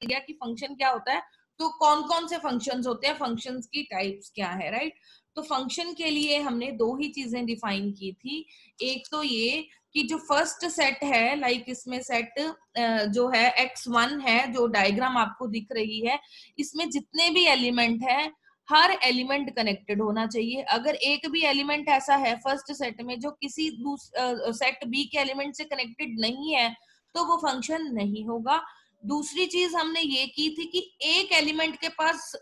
गया कि फंक्शन क्या होता है, तो कौन कौन से फंक्शंस होते हैं, फंक्शंस की टाइप्स क्या है, राइट। तो फंक्शन के लिए हमने दो ही चीजें डिफाइन की थी। एक तो ये कि जो फर्स्ट सेट है, लाइक इसमें सेट जो है x1 है, जो डायग्राम आपको दिख रही है, इसमें जितने भी एलिमेंट है हर एलिमेंट कनेक्टेड होना चाहिए। अगर एक भी एलिमेंट ऐसा है फर्स्ट सेट में जो किसी सेट बी के एलिमेंट से कनेक्टेड नहीं है, तो वो फंक्शन नहीं होगा। दूसरी चीज हमने ये की थी कि एक एलिमेंट के पास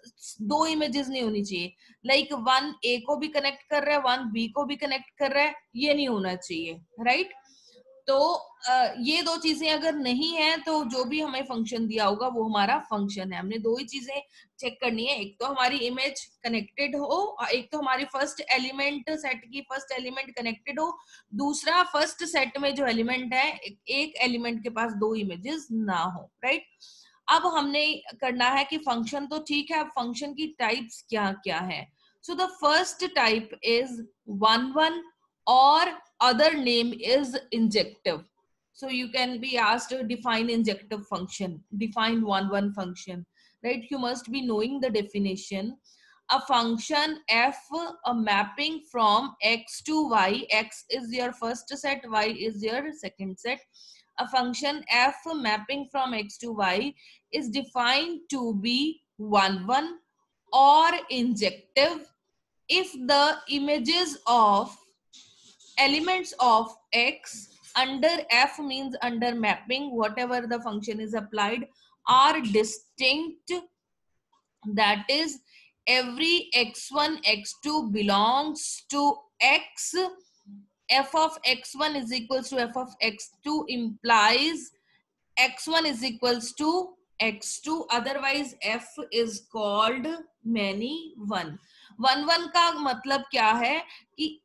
दो इमेजेस नहीं होनी चाहिए, लाइक वन ए को भी कनेक्ट कर रहा है, वन बी को भी कनेक्ट कर रहा है, ये नहीं होना चाहिए, राइट। तो ये दो चीजें अगर नहीं है तो जो भी हमें फंक्शन दिया होगा वो हमारा फंक्शन है। हमने दो ही चीजें चेक करनी है, एक तो हमारी इमेज कनेक्टेड हो, एक तो हमारी फर्स्ट एलिमेंट सेट की फर्स्ट एलिमेंट कनेक्टेड हो, दूसरा फर्स्ट सेट में जो एलिमेंट है एक एलिमेंट के पास दो इमेजेस ना हो, राइट। अब हमने करना है कि फंक्शन तो ठीक है, अब फंक्शन की टाइप्स क्या क्या है। So the first type is 1 1 or other name is injective. So you can be asked to define injective function, define 1 1 function, right? You must be knowing the definition. A function f, a mapping from x to y, x is your first set, y is your second set. A function f mapping from x to y is defined to be 1 1 or injective if the images of elements of x under f, means under mapping, whatever the function is applied, are distinct. That is, every x1 x2 belongs to x. F of x1 is equals to f of x2 implies x1 is equals to x2, otherwise f is called many one. 1 1 का मतलब क्या है कि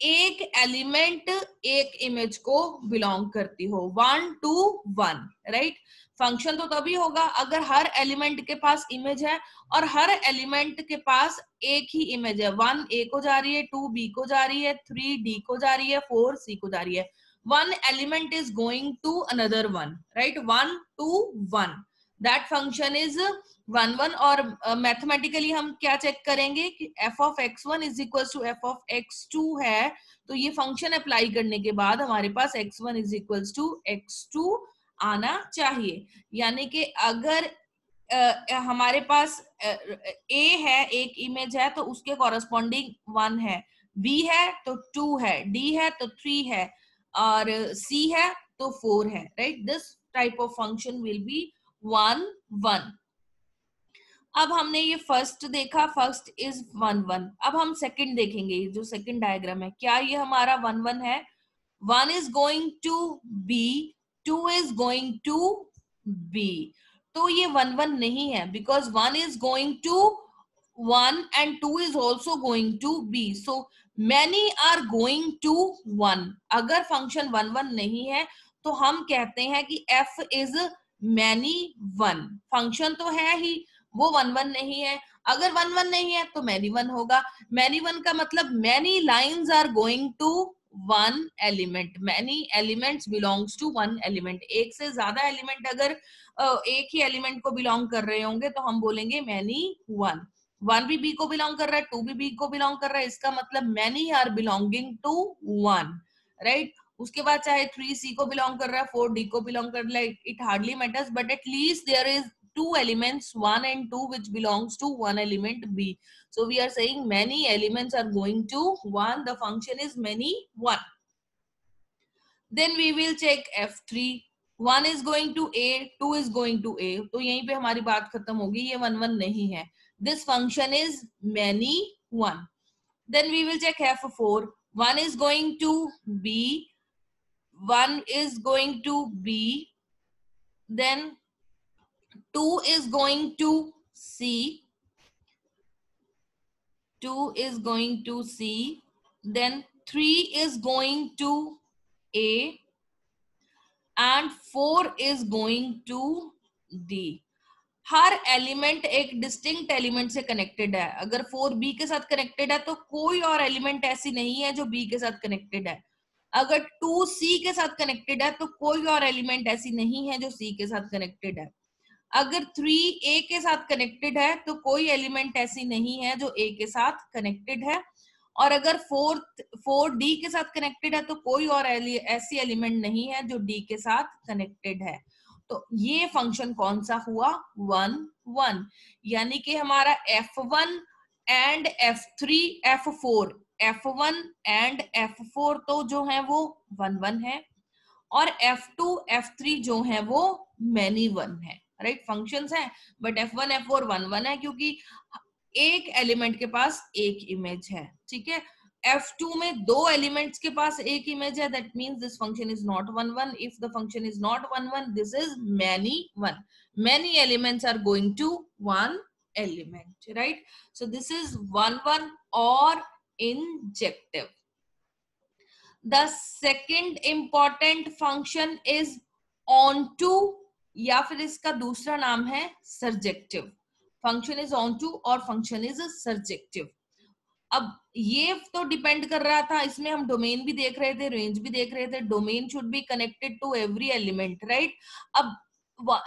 एक element एक image को belong करती हो, 1 2 1, राइट। फंक्शन तो तभी होगा अगर हर एलिमेंट के पास इमेज है और हर एलिमेंट के पास एक ही इमेज है। 1 ए को जा रही है, 2 बी को जा रही है, 3 डी को जा रही है, 4 सी को जा रही है। One element is going to another one, right? 1 2 1, that function is 1 1। और मैथमेटिकली हम क्या चेक करेंगे कि f of x1 is equals to f of x2 है, तो ये फंक्शन अप्लाई करने के बाद हमारे पास x1 is equals to x2 आना चाहिए। यानी कि अगर हमारे पास a है, एक इमेज है, तो उसके कॉरेस्पॉन्डिंग 1 है, b है तो 2 है, d है तो 3 है, और c है तो 4 है, right. This type of function will be 1 1। अब हमने ये फर्स्ट देखा, फर्स्ट इज 1 1। अब हम सेकंड देखेंगे, जो सेकंड डायग्राम है, क्या ये हमारा 1 1 है? 1 is going to b, 2 is going to b, तो ये 1 1 नहीं है, because 1 is going to 1 and 2 is also going to b, so many are going to 1। अगर फंक्शन 1 1 नहीं है तो हम कहते हैं कि f is many 1। फंक्शन तो है ही, वो 1 1 नहीं है। अगर 1 1 नहीं है तो many 1 होगा। many 1 का मतलब many lines are going to one element, many elements belongs to one element। एक से ज्यादा एलिमेंट अगर एक ही एलिमेंट को बिलोंग कर रहे होंगे तो हम बोलेंगे many 1। 1 भी b को बिलोंग कर रहा है, 2 भी b को बिलोंग कर रहा है, इसका मतलब many are belonging to 1, right. उसके बाद चाहे 3c को बिलोंग कर रहा है, 4d को बिलोंग कर रहा है, it hardly matters, but at least there is two elements 1 and 2 which belongs to one element b, so we are saying many elements are going to 1, the function is many 1। then we will check f3, 1 is going to a, 2 is going to a, तो यहीं पे हमारी बात खत्म होगी, ये 1 1 नहीं है, this function is many 1। then we will check f4, 1 is going to b, 1 is going to b, then 2 is going to c, 2 is going to c, then 3 is going to a and 4 is going to d। Her element एक distinct element से connected है। अगर 4b के साथ connected है तो कोई और एलिमेंट ऐसी नहीं है जो b के साथ कनेक्टेड है। अगर 2c के साथ कनेक्टेड है तो कोई और एलिमेंट ऐसी नहीं है जो c के साथ कनेक्टेड है। अगर 3 ए के साथ कनेक्टेड है तो कोई एलिमेंट ऐसी नहीं है जो ए के साथ कनेक्टेड है, और अगर 4 डी के साथ कनेक्टेड है तो कोई और ऐसी एलिमेंट नहीं है जो डी के साथ कनेक्टेड है। तो ये फंक्शन कौन सा हुआ? 1 1, यानी कि हमारा F1 and F3 F4, F1 and F4 तो जो है वो 1 1 है, और F2 F3 जो है वो मैनी 1 है, राइट। फंक्शंस हैं बट F1 F4 1 1 है क्योंकि एक एलिमेंट के पास एक इमेज है, ठीक है। F2 में दो एलिमेंट्स के पास एक इमेज है, that means this function is not 1 1. If the function is not 1 1, this is many 1. Many elements are going to one element, right? So this is 1 1 or injective. The second important function is onto, या फिर इसका दूसरा नाम है surjective. Function is onto और function is surjective. अब ये तो डिपेंड कर रहा था, इसमें हम डोमेन भी देख रहे थे, रेंज भी देख रहे थे। Domain should be connected to every element, right. अब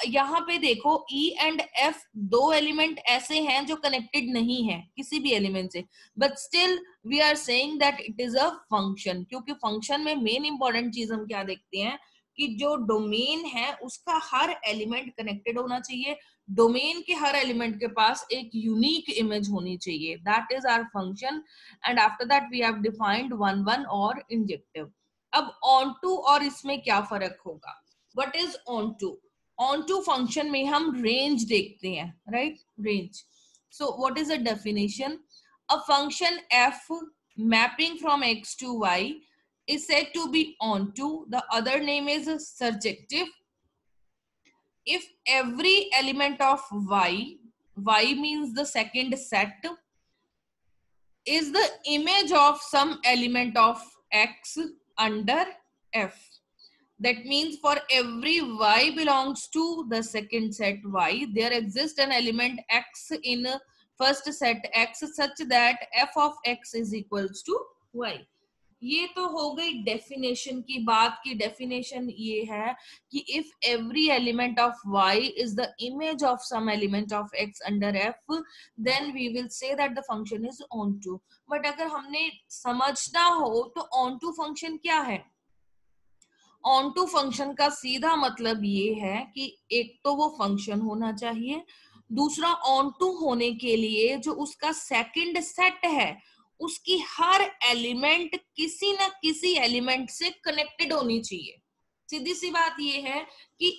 यहाँ पे देखो E एंड F दो एलिमेंट ऐसे हैं जो कनेक्टेड नहीं है किसी भी एलिमेंट से, but still we are saying that it is a function, क्योंकि फंक्शन में मेन इंपॉर्टेंट चीज हम क्या देखते हैं कि जो डोमेन है उसका हर एलिमेंट कनेक्टेड होना चाहिए, डोमेन के हर एलिमेंट के पास एक यूनिक इमेज होनी चाहिए, that is our function. And after that we have defined 1 1 और इंजेक्टिव। अब ऑन टू और इसमें क्या फर्क होगा? What is onto? Onto function में हम रेंज देखते हैं, right, range. So what is the definition? A function f mapping from x to y is said to be onto. The other name is surjective. If every element of y means the second set, is the image of some element of x under f. That means for every y belongs to the second set y, there exists an element x in first set x such that f of x is equals to y. ये तो हो गई definition की बात। की definition ये है कि if every element of y is the image of some element of x under f, then we will say that the function is onto. But अगर हमने समझना हो तो ऑन टू फंक्शन क्या है? ऑन टू फंक्शन का सीधा मतलब ये है कि एक तो वो फंक्शन होना चाहिए, दूसरा ऑन टू होने के लिए जो उसका सेकंड सेट है उसकी हर एलिमेंट किसी ना किसी एलिमेंट से कनेक्टेड होनी चाहिए। सीधी सी बात ये है कि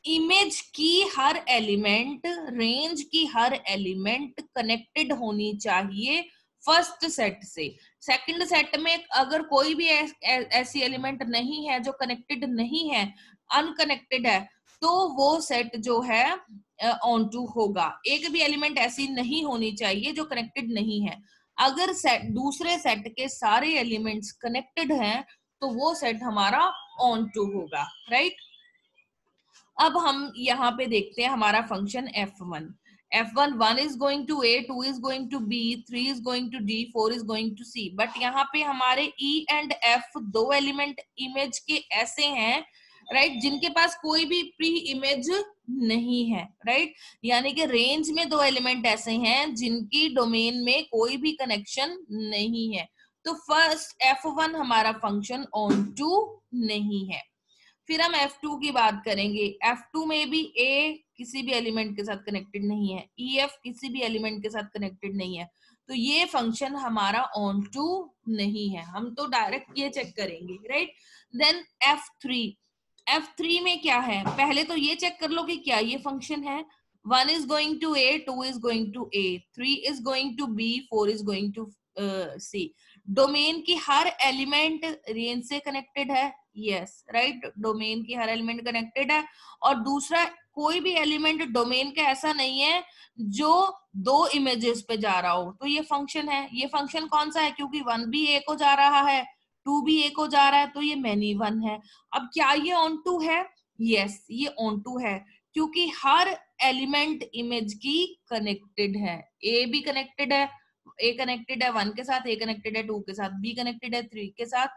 इमेज की हर एलिमेंट, रेंज की हर एलिमेंट कनेक्टेड होनी चाहिए फर्स्ट सेट से। सेकंड सेट में अगर कोई भी ऐसी एलिमेंट नहीं है जो कनेक्टेड नहीं है, अनकनेक्टेड है, तो वो सेट जो है ऑन टू होगा। एक भी एलिमेंट ऐसी नहीं होनी चाहिए जो कनेक्टेड नहीं है। अगर दूसरे सेट के सारे एलिमेंट्स कनेक्टेड हैं तो वो सेट हमारा ऑन टू होगा, राइट। अब हम यहाँ पे देखते हैं हमारा function f1। f1 1 is going to a, 2 is going to b, 3 is going to d, 4 is going to c। But यहाँ पे हमारे e एंड f दो एलिमेंट इमेज के ऐसे हैं, राइट, जिनके पास कोई भी प्री इमेज नहीं है, राइट। यानी कि रेंज में दो एलिमेंट ऐसे हैं जिनकी डोमेन में कोई भी कनेक्शन नहीं है। तो फर्स्ट f1 हमारा फंक्शन ऑन टू नहीं है। फिर हम F2 की बात करेंगे। F2 में भी A किसी भी एलिमेंट के साथ कनेक्टेड नहीं है, EF किसी भी एलिमेंट के साथ कनेक्टेड नहीं है, तो ये फंक्शन हमारा ऑन टू नहीं है। हम तो डायरेक्ट ये चेक करेंगे, राइट। देन F3 में क्या है? पहले तो ये चेक कर लो कि क्या ये फंक्शन है। 1 is going to A, 2 is going to A, 3 is going to B, 4 is going to C। Domain की हर एलिमेंट रेंज से कनेक्टेड है, यस, राइट, डोमेन की हर एलिमेंट कनेक्टेड है। और दूसरा, कोई भी एलिमेंट डोमेन का ऐसा नहीं है जो दो इमेजेस पे जा रहा हो, तो ये फंक्शन है। ये फंक्शन कौन सा है? क्योंकि 1 भी ए को जा रहा है, 2 भी ए को जा रहा है, तो ये मैनी 1 है। अब क्या ये ऑन टू है? यस, ये ऑन टू है क्योंकि हर एलिमेंट इमेज की कनेक्टेड है। ए भी कनेक्टेड है, ए कनेक्टेड है 1 के साथ, ए कनेक्टेड है 2 के साथ, बी कनेक्टेड है 3 के साथ,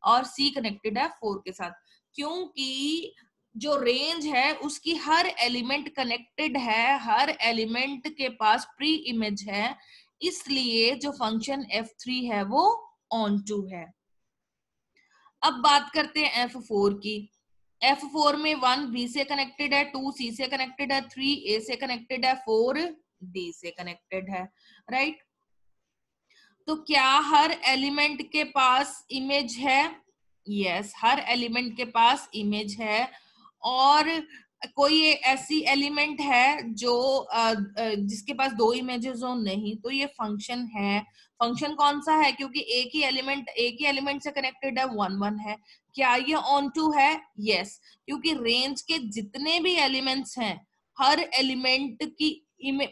और सी कनेक्टेड है 4 के साथ। क्योंकि जो रेंज है उसकी हर एलिमेंट कनेक्टेड है, हर एलिमेंट के पास प्री इमेज है, इसलिए जो फंक्शन f3 है वो ऑन टू है। अब बात करते हैं f4 की। f4 में 1 b से कनेक्टेड है, 2 c से कनेक्टेड है, 3 a से कनेक्टेड है, 4 d से कनेक्टेड है, राइट। तो क्या हर एलिमेंट के पास इमेज है? यस, हर एलिमेंट के पास इमेज है। और कोई ऐसी एलिमेंट है जो जिसके पास दो इमेजेस हो? नहीं। तो ये फंक्शन है। फंक्शन कौन सा है? क्योंकि एक ही एलिमेंट से कनेक्टेड है, 1 1 है। क्या ये ऑन टू है? यस, क्योंकि रेंज के जितने भी एलिमेंट्स हैं, हर एलिमेंट की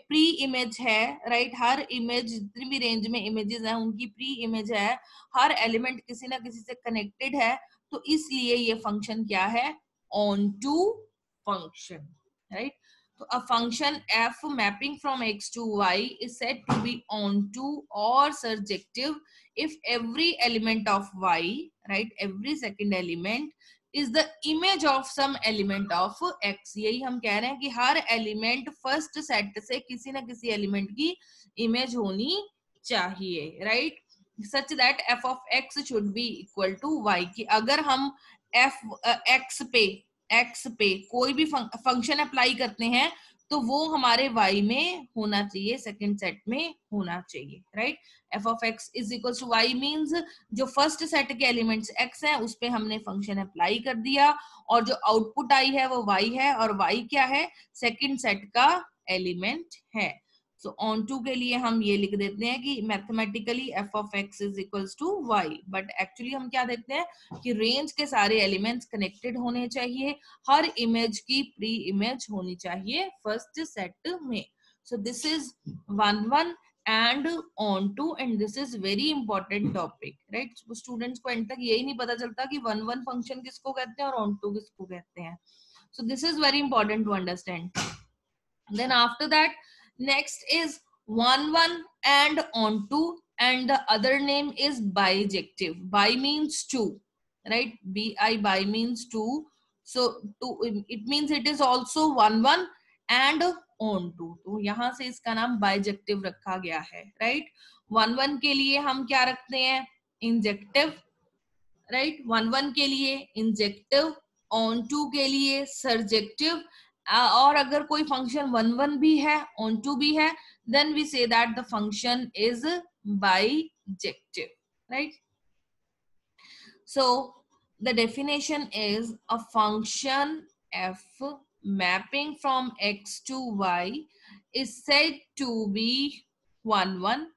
प्री इमेज है, राइट। हर इमेज, जितनी भी रेंज में इमेजेस हैं उनकी प्री इमेज है, हर एलिमेंट किसी ना किसी से कनेक्टेड है, तो इसलिए ये फंक्शन क्या है? Onto function, right. तो a function f mapping from x to y is said to be onto or surjective if every element of y, right, every second element is the image of some element of x। यही हम कह रहे हैं कि हर element first set से किसी ना किसी एलिमेंट की इमेज होनी चाहिए, right. Such that f of x should be equal to y। की अगर हम x पे कोई भी फंक्शन अप्लाई करते हैं तो वो हमारे y में होना चाहिए, सेकंड सेट में होना चाहिए, right. f of x is equals to y means जो फर्स्ट सेट के एलिमेंट्स x हैं उस पे हमने फंक्शन अप्लाई कर दिया, और जो आउटपुट आई है वो y है, और y क्या है? सेकंड सेट का एलिमेंट है। सो ऑन टू के लिए हम ये लिख देते हैं कि mathematically f of x is equals to y, but actually हम क्या देखते हैं कि रेंज के सारे एलिमेंट्स कनेक्टेड होने चाहिए, हर इमेज की प्री इमेज होनी चाहिए फर्स्ट सेट में। So this is 1 1 and on to, and this is very important topic, right। Students को एंड तक यही नहीं पता चलता कि 1 1 फंक्शन किसको कहते हैं और on to किसको कहते हैं। so this is very important to understand। then after that, next is 1 1 and on to, and the other name is bijective। Bi means two, right? Bi means two, so two, it means it is also 1 1 and on to। तो यहां से इसका नाम bijective रखा गया है, right. 1 1 के लिए हम क्या रखते हैं? Injective, right. 1 1 के लिए इंजेक्टिव, ऑन टू के लिए सर्जेक्टिव। और अगर कोई फंक्शन 1 1 भी है, ऑन टू भी है, then we say that the function is bijective, right। so the definition is a function f mapping from x to y is said to be 1 1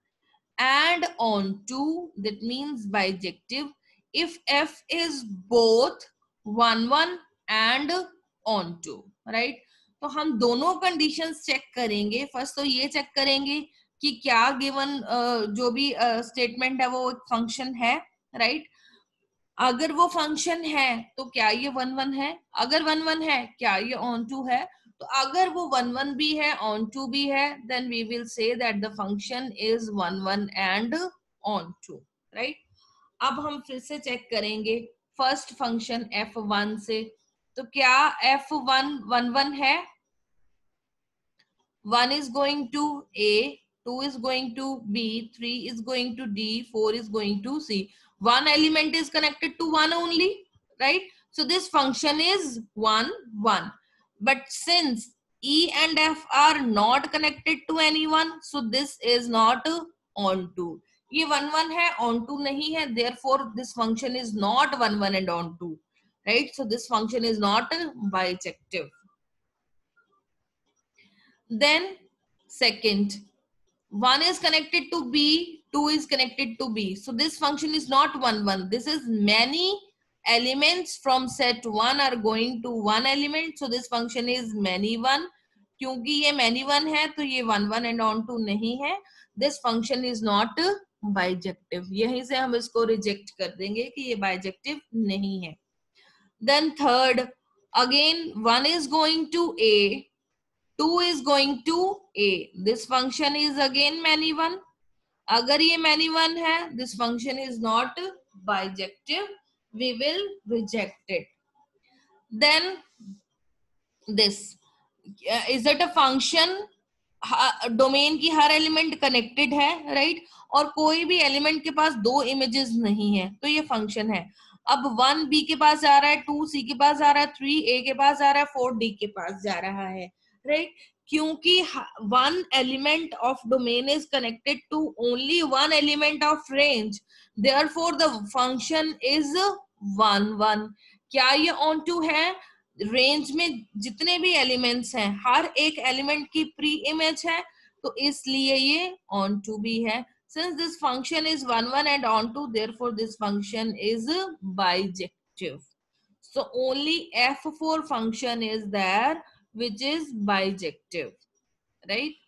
and on to, that means bijective, if f is both 1 1 and on to, right। तो हम दोनों conditions check करेंगे। First तो ये check करेंगे कि क्या given जो भी स्टेटमेंट है वो एक फंक्शन है, राइट। अगर वो फंक्शन है तो क्या ये 1 1 है? अगर 1 1 है, क्या ये ऑन टू है? तो अगर वो 1 1 भी है, ऑन टू भी है, then we will say that the function is 1 1 and on to, right। अब हम फिर से चेक करेंगे फर्स्ट फंक्शन f1 से। तो क्या f1 1 1 है? 1 is going to A, 2 is going to B, 3 is going to D, 4 is going to C। One element is connected to one only, right? So this function is 1 1, but since E and F are not connected to anyone, so this is not on to। ये 1 1 है, on to नहीं है, therefore this function is not 1 1 and on to, right? So this function is not bijective। Then second, 1 is connected to B, 2 is connected to B, so this function is not 1 1, this is many elements from set 1 are going to one element, so this function is many 1। क्योंकि ये many 1 है तो ये 1 1 and on to नहीं है, this function is not bijective। यहीं से हम इसको रिजेक्ट कर देंगे कि ये bijective नहीं है। then third, again 1 is going to A, 2 is going to A, this function is again many 1। अगर ये many 1 है, this function is not bijective, we will reject it। then this is it a function, domain की हर element connected है, right और कोई भी element के पास दो इमेजेस नहीं है तो ये फंक्शन है। अब 1 बी के पास जा रहा है, 2 सी के पास जा रहा है, 3 ए के पास जा रहा है, 4 डी के पास जा रहा है, राइट क्योंकि one element of domain is connected to only one element of range, therefore the function is 1 1। क्या ये ऑन टू है? रेंज में जितने भी एलिमेंट्स हैं हर एक एलिमेंट की प्री इमेज है तो इसलिए ये ऑन टू भी है। Since this function is 1 1 and onto, therefore this function is bijective. So only f4 function is there which is bijective, right?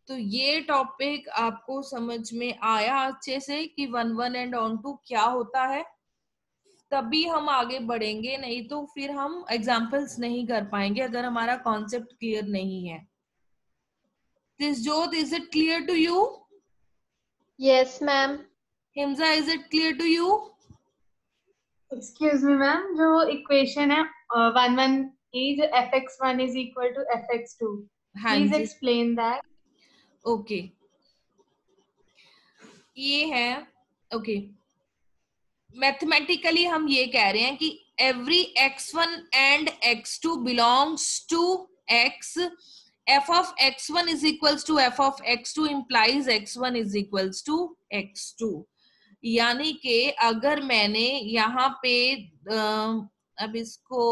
तो ये टॉपिक आपको समझ में आया अच्छे से कि 1 1 and onto क्या होता है, तभी हम आगे बढ़ेंगे, नहीं तो फिर हम एग्जाम्पल्स नहीं कर पाएंगे अगर हमारा कॉन्सेप्ट क्लियर नहीं है। Tisjot, is it clear to you? Yes, ma'am. Himza, is it clear to you? Excuse me, ma'am. जो इक्वेशन है 1 1 is fx1 is equal to fx2. हाँ Please जी, explain that. ओके ये है ओके मैथमेटिकली हम ये कह रहे हैं कि every x1 and x2 belongs to x, f of x1 is equals to f of x2 implies x1 is equals to x2। यानी कि अगर मैंने यहाँ पे अब इसको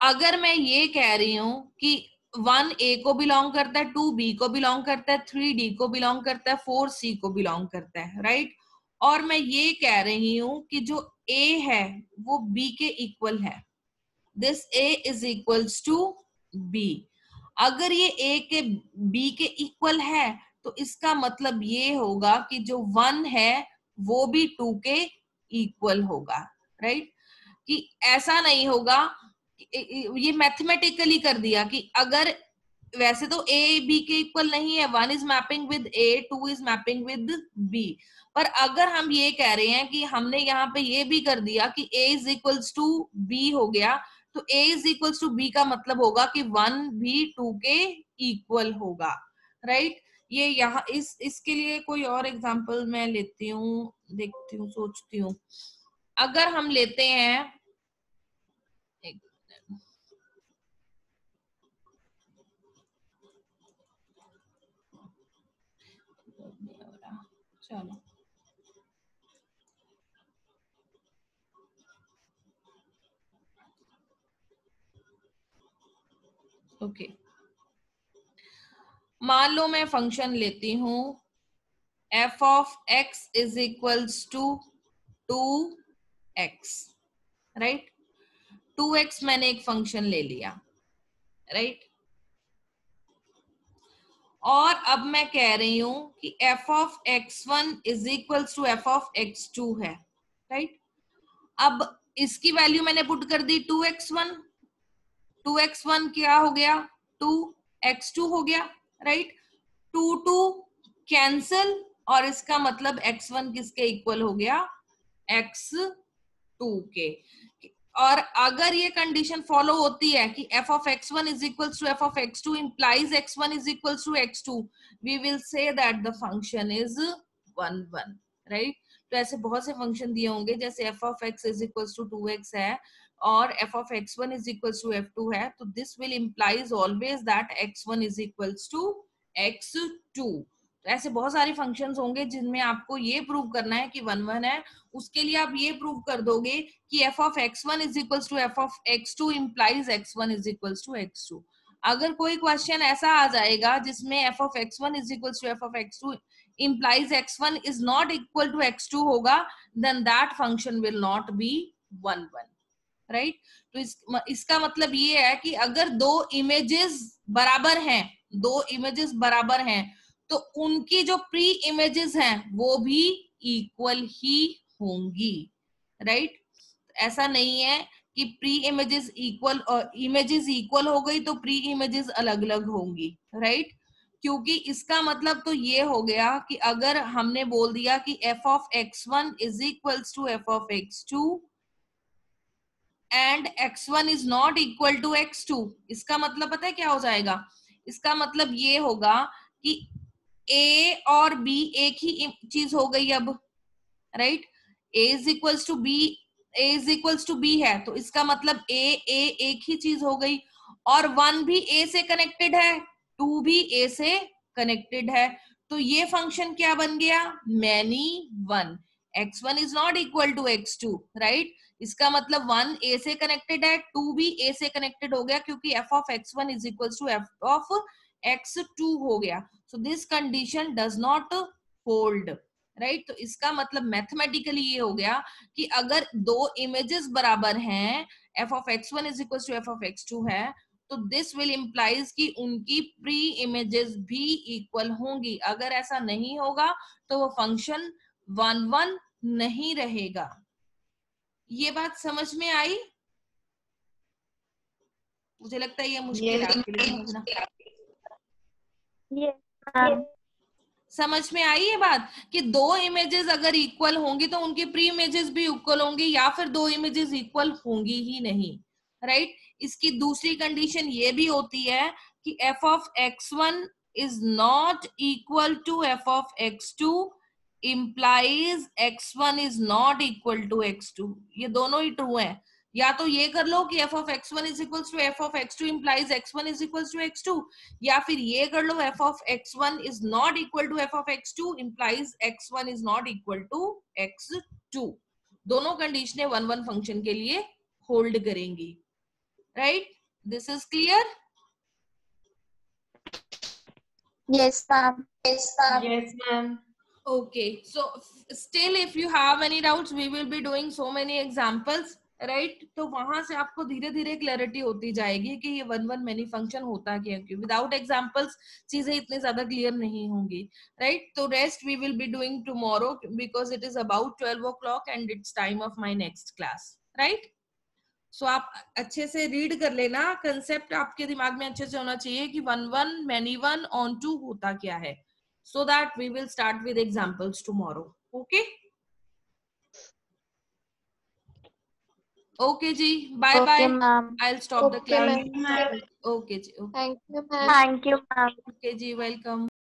अगर मैं ये कह रही हूं कि 1 ए को बिलोंग करता है, 2 बी को बिलोंग करता है, 3 डी को बिलोंग करता है, 4 सी को बिलोंग करता है, राइट और मैं ये कह रही हूं कि जो ए है वो बी के इक्वल है, this A is equals to B. अगर ये ए के बी के इक्वल है तो इसका मतलब ये होगा कि जो 1 है वो भी 2 के इक्वल होगा, राइट कि ऐसा नहीं होगा, ये मैथमेटिकली कर दिया कि अगर वैसे तो ए बी के इक्वल नहीं है, 1 is mapping with A, 2 is mapping with B, पर अगर हम ये कह रहे हैं कि हमने यहाँ पे ये भी कर दिया कि a is equals to B हो गया तो a is equals to B का मतलब होगा कि 1 भी 2 के इक्वल होगा, राइट ये यहाँ इसके लिए कोई और एग्जांपल मैं लेती हूँ, देखती हूँ, सोचती हूँ। अगर हम लेते हैं चलो ओके मान लो मैं फंक्शन लेती हूं f of x is equals to 2x, right 2x मैंने एक फंक्शन ले लिया, राइट और अब मैं कह रही हूं कि f of x1 is equals to f of x2 है, राइट अब इसकी वैल्यू मैंने पुट कर दी 2x1, 2x1 क्या हो गया 2x2 हो गया, राइट 2 2 कैंसल और इसका मतलब x1 किसके इक्वल हो गया x2 के। और अगर ये कंडीशन फॉलो होती है कि f of x1 is equals to f of x2 implies x1 is equals to x2, we will say that the function is 1 1, right? तो ऐसे बहुत से फंक्शन दिए होंगे जैसे f of x is equals to 2x है और f of x1 is equals to f2 है, तो this will implies always that x1 is equals to x2। तो ऐसे बहुत सारे फंक्शंस होंगे जिनमें आपको ये प्रूव करना है कि 1 1 है, उसके लिए आप ये प्रूव कर दोगे कि f of x1 is equals to f of x2 implies x1 is equals to x2। अगर कोई क्वेश्चन ऐसा आ जाएगा जिसमें f of x1 is equals to f of x2 implies x1 is not equal to x2 होगा, then that function will not be 1 1, right तो इसका मतलब ये है कि अगर दो इमेजेस बराबर हैं, दो इमेजेस बराबर हैं तो उनकी जो प्री इमेजेस हैं वो भी इक्वल ही होंगी, राइट ऐसा नहीं है कि प्री इमेजेस इक्वल और इमेजेस इक्वल हो गई तो प्री इमेजेस अलग अलग होंगी, राइट क्योंकि इसका मतलब तो ये हो गया कि अगर हमने बोल दिया कि f of x1 is equals to f of x2 and x1 is not equal to x2, इसका मतलब पता है क्या हो जाएगा? इसका मतलब ये होगा कि a और b एक ही चीज हो गई अब, right? a is equals to b, a is equals to b है, तो इसका मतलब a एक ही चीज हो गई, और 1 भी a से कनेक्टेड है, 2 भी a से कनेक्टेड है, तो ये फंक्शन क्या बन गया? Many one. x1 is not equal to x2, right? इसका मतलब 1 a से कनेक्टेड है, 2 भी a से कनेक्टेड हो गया, क्योंकि f of x1 is equal to f of x2 हो गया। So this condition does not hold, right? तो इसका मतलब मैथमेटिकली ये हो गया कि अगर दो इमेजेस बराबर हैं, f of x1 is equal to f of x2 है, तो दिस विल इम्प्लाइज कि उनकी प्री इमेजेस भी इक्वल होंगी। अगर ऐसा नहीं होगा तो वो फंक्शन 1 1 नहीं रहेगा। ये बात समझ में आई? मुझे लगता है ये मुश्किल है आपके लिए समझना। समझ में आई ये बात कि दो इमेजेस अगर इक्वल होंगी तो उनकी प्री इमेजेस भी इक्वल होंगी, या फिर दो इमेजेस इक्वल होंगी ही नहीं, राइट? इसकी दूसरी कंडीशन ये भी होती है कि f of x1 is not equal to f of x2 implies x1 is not equal to x2। ये दोनों ही ट्रू हैं। या तो ये कर लो कि f of x1 is equals to f of x2 implies x1 is equals to x2, या फिर ये कर लो f of x1 is not equal to f of x2 implies x1 is not equal to x2। दोनों कंडीशनें 1 1 function के लिए hold करेंगी, right? This is clear? Yes, ma'am. Yes, ma'am. Okay, so still if you have any doubts, we will be doing so many examples, right? तो वहां से आपको धीरे धीरे क्लैरिटी होती जाएगी कि ये 1 1 मेनी फंक्शन होता क्या है। विदाउट एग्जांपल्स चीजें इतनी ज्यादा क्लियर नहीं होंगी, राइट? तो rest we will be doing tomorrow, because it is about 12 o'clock and it's time of my next class, right? So आप अच्छे से रीड कर लेना, कंसेप्ट आपके दिमाग में अच्छे से होना चाहिए कि 1 1 मैनी वन ऑन टू होता क्या है, so that we will start with examples tomorrow. Okay? Okay ji, bye Okay, bye. ma'am. I'll stop the Okay, class. ma'am. Okay ji, okay. Thank you, ma'am. Thank you, ma'am. Okay ji, welcome.